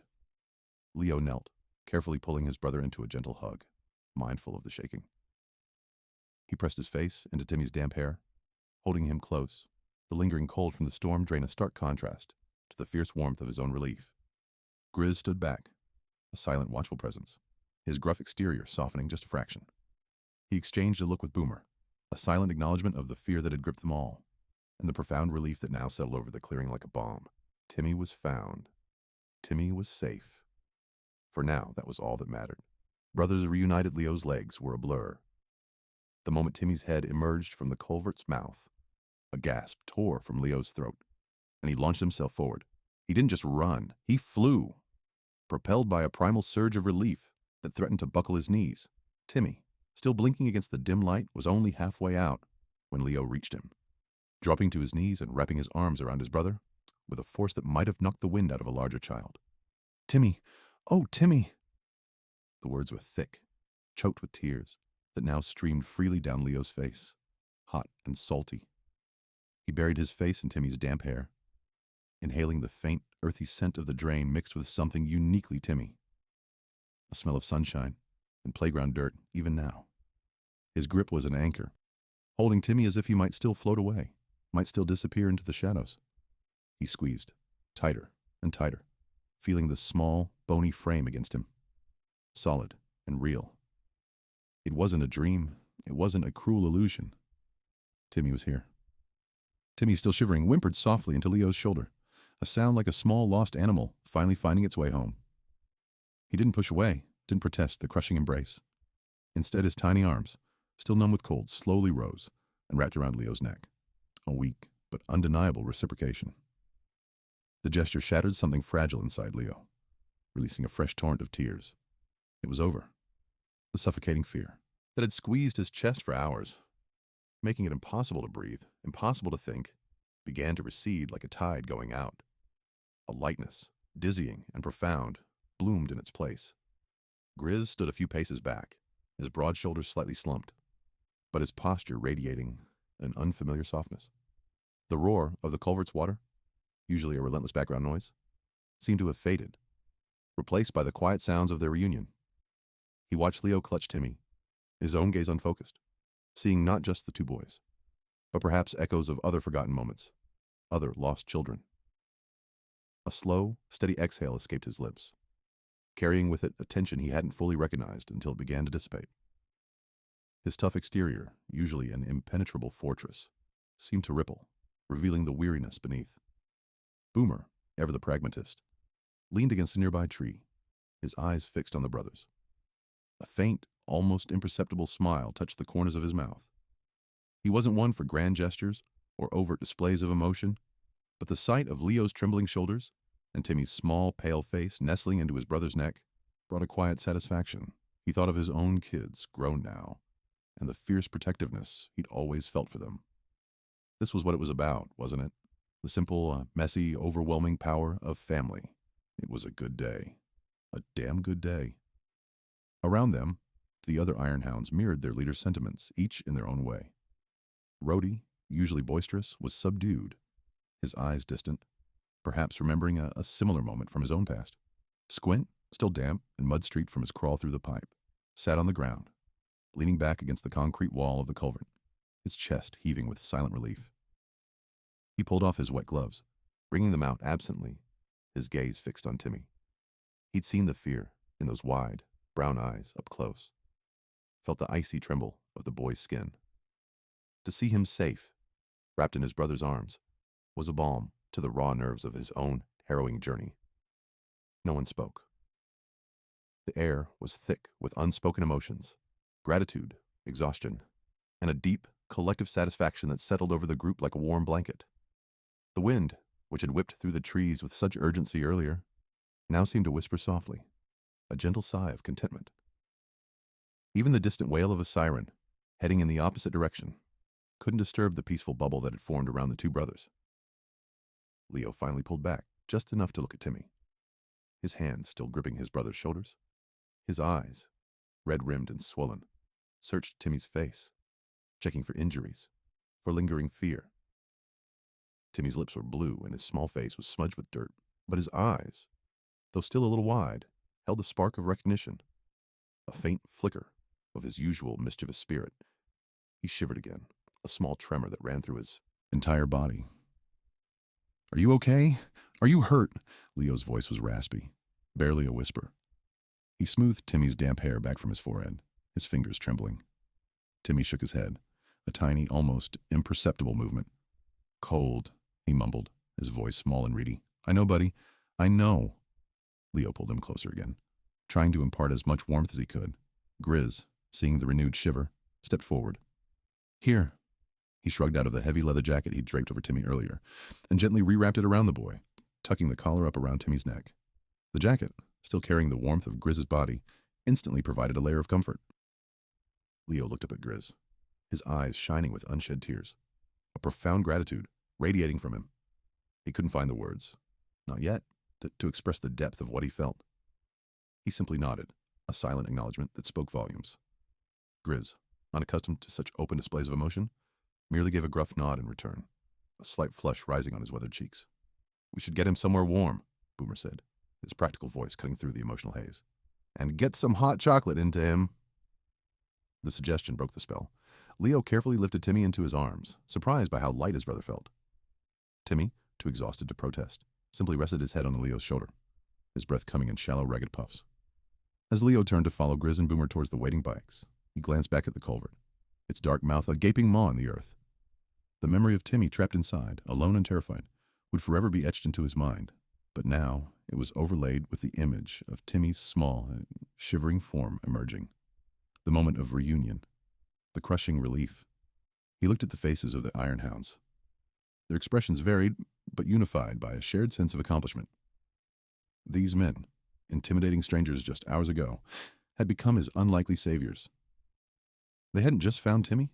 Leo knelt, carefully pulling his brother into a gentle hug, mindful of the shaking. He pressed his face into Timmy's damp hair, holding him close, the lingering cold from the storm drained a stark contrast to the fierce warmth of his own relief. Grizz stood back, a silent, watchful presence, his gruff exterior softening just a fraction. He exchanged a look with Boomer, a silent acknowledgement of the fear that had gripped them all, and the profound relief that now settled over the clearing like a bomb. Timmy was found. Timmy was safe. For now, that was all that mattered. Brothers reunited. Leo's legs were a blur. The moment Timmy's head emerged from the culvert's mouth, a gasp tore from Leo's throat, and he launched himself forward. He didn't just run, he flew, propelled by a primal surge of relief that threatened to buckle his knees. Timmy, still blinking against the dim light, was only halfway out when Leo reached him, dropping to his knees and wrapping his arms around his brother with a force that might have knocked the wind out of a larger child. "Timmy! Oh, Timmy!" The words were thick, choked with tears that now streamed freely down Leo's face, hot and salty. He buried his face in Timmy's damp hair, inhaling the faint, earthy scent of the drain mixed with something uniquely Timmy. A smell of sunshine and playground dirt, even now. His grip was an anchor, holding Timmy as if he might still float away, might still disappear into the shadows. He squeezed, tighter and tighter, feeling the small, bony frame against him. Solid and real. It wasn't a dream. It wasn't a cruel illusion. Timmy was here. Timmy, still shivering, whimpered softly into Leo's shoulder, a sound like a small lost animal finally finding its way home. He didn't push away, didn't protest the crushing embrace. Instead, his tiny arms, still numb with cold, slowly rose and wrapped around Leo's neck. A weak but undeniable reciprocation. The gesture shattered something fragile inside Leo, releasing a fresh torrent of tears. It was over. The suffocating fear that had squeezed his chest for hours, making it impossible to breathe, impossible to think, began to recede like a tide going out. A lightness, dizzying and profound, bloomed in its place. Grizz stood a few paces back, his broad shoulders slightly slumped, but his posture radiating an unfamiliar softness. The roar of the culvert's water, usually a relentless background noise, seemed to have faded, replaced by the quiet sounds of their reunion. He watched Leo clutch Timmy, his own gaze unfocused, seeing not just the two boys, but perhaps echoes of other forgotten moments, other lost children. A slow, steady exhale escaped his lips, carrying with it a tension he hadn't fully recognized until it began to dissipate. His tough exterior, usually an impenetrable fortress, seemed to ripple, revealing the weariness beneath. Boomer, ever the pragmatist, leaned against a nearby tree, his eyes fixed on the brothers. A faint, almost imperceptible smile touched the corners of his mouth. He wasn't one for grand gestures or overt displays of emotion, but the sight of Leo's trembling shoulders and Timmy's small, pale face nestling into his brother's neck brought a quiet satisfaction. He thought of his own kids, grown now, and the fierce protectiveness he'd always felt for them. This was what it was about, wasn't it? The simple, messy, overwhelming power of family. It was a good day. A damn good day. Around them, the other Ironhounds mirrored their leader's sentiments, each in their own way. Rhodey, usually boisterous, was subdued, his eyes distant, perhaps remembering a similar moment from his own past. Squint, still damp and mud-streaked from his crawl through the pipe, sat on the ground, leaning back against the concrete wall of the culvert, his chest heaving with silent relief. He pulled off his wet gloves, wringing them out absently, his gaze fixed on Timmy. He'd seen the fear in those wide, brown eyes up close, felt the icy tremble of the boy's skin. To see him safe, wrapped in his brother's arms, was a balm to the raw nerves of his own harrowing journey. No one spoke. The air was thick with unspoken emotions, gratitude, exhaustion, and a deep, collective satisfaction that settled over the group like a warm blanket. The wind, which had whipped through the trees with such urgency earlier, now seemed to whisper softly, a gentle sigh of contentment. Even the distant wail of a siren, heading in the opposite direction, couldn't disturb the peaceful bubble that had formed around the two brothers. Leo finally pulled back, just enough to look at Timmy, his hands still gripping his brother's shoulders. His eyes, red-rimmed and swollen, searched Timmy's face, checking for injuries, for lingering fear. Timmy's lips were blue and his small face was smudged with dirt, but his eyes, though still a little wide, held a spark of recognition, a faint flicker of his usual mischievous spirit. He shivered again, a small tremor that ran through his entire body. "Are you okay? Are you hurt?" Leo's voice was raspy, barely a whisper. He smoothed Timmy's damp hair back from his forehead, his fingers trembling. Timmy shook his head, a tiny, almost imperceptible movement. "Cold," he mumbled, his voice small and reedy. "I know, buddy. I know." Leo pulled him closer again, Trying to impart as much warmth as he could, Grizz, seeing the renewed shiver, stepped forward. Here. He shrugged out of the heavy leather jacket he'd draped over Timmy earlier, and gently rewrapped it around the boy, tucking the collar up around Timmy's neck. The jacket, still carrying the warmth of Grizz's body, instantly provided a layer of comfort. Leo looked up at Grizz, his eyes shining with unshed tears, a profound gratitude radiating from him. He couldn't find the words, not yet, to express the depth of what he felt. He simply nodded, a silent acknowledgement that spoke volumes. Grizz, unaccustomed to such open displays of emotion, merely gave a gruff nod in return, a slight flush rising on his weathered cheeks. We should get him somewhere warm, Boomer said, his practical voice cutting through the emotional haze. And get some hot chocolate into him. The suggestion broke the spell. Leo carefully lifted Timmy into his arms, surprised by how light his brother felt. Timmy, too exhausted to protest, simply rested his head on Leo's shoulder, his breath coming in shallow, ragged puffs. As Leo turned to follow Grizz and Boomer towards the waiting bikes, he glanced back at the culvert, its dark mouth a gaping maw in the earth. The memory of Timmy trapped inside, alone and terrified, would forever be etched into his mind, but now it was overlaid with the image of Timmy's small, shivering form emerging. The moment of reunion, the crushing relief. He looked at the faces of the Iron Hounds. Their expressions varied, but unified by a shared sense of accomplishment. These men, intimidating strangers just hours ago, had become his unlikely saviors. They hadn't just found Timmy,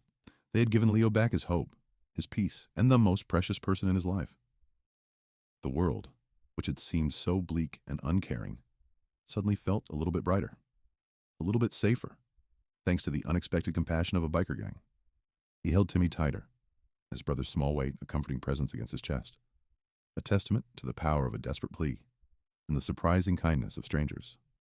they had given Leo back his hope, his peace, and the most precious person in his life. The world, which had seemed so bleak and uncaring, suddenly felt a little bit brighter, a little bit safer, thanks to the unexpected compassion of a biker gang. He held Timmy tighter, his brother's small weight a comforting presence against his chest, a testament to the power of a desperate plea and the surprising kindness of strangers.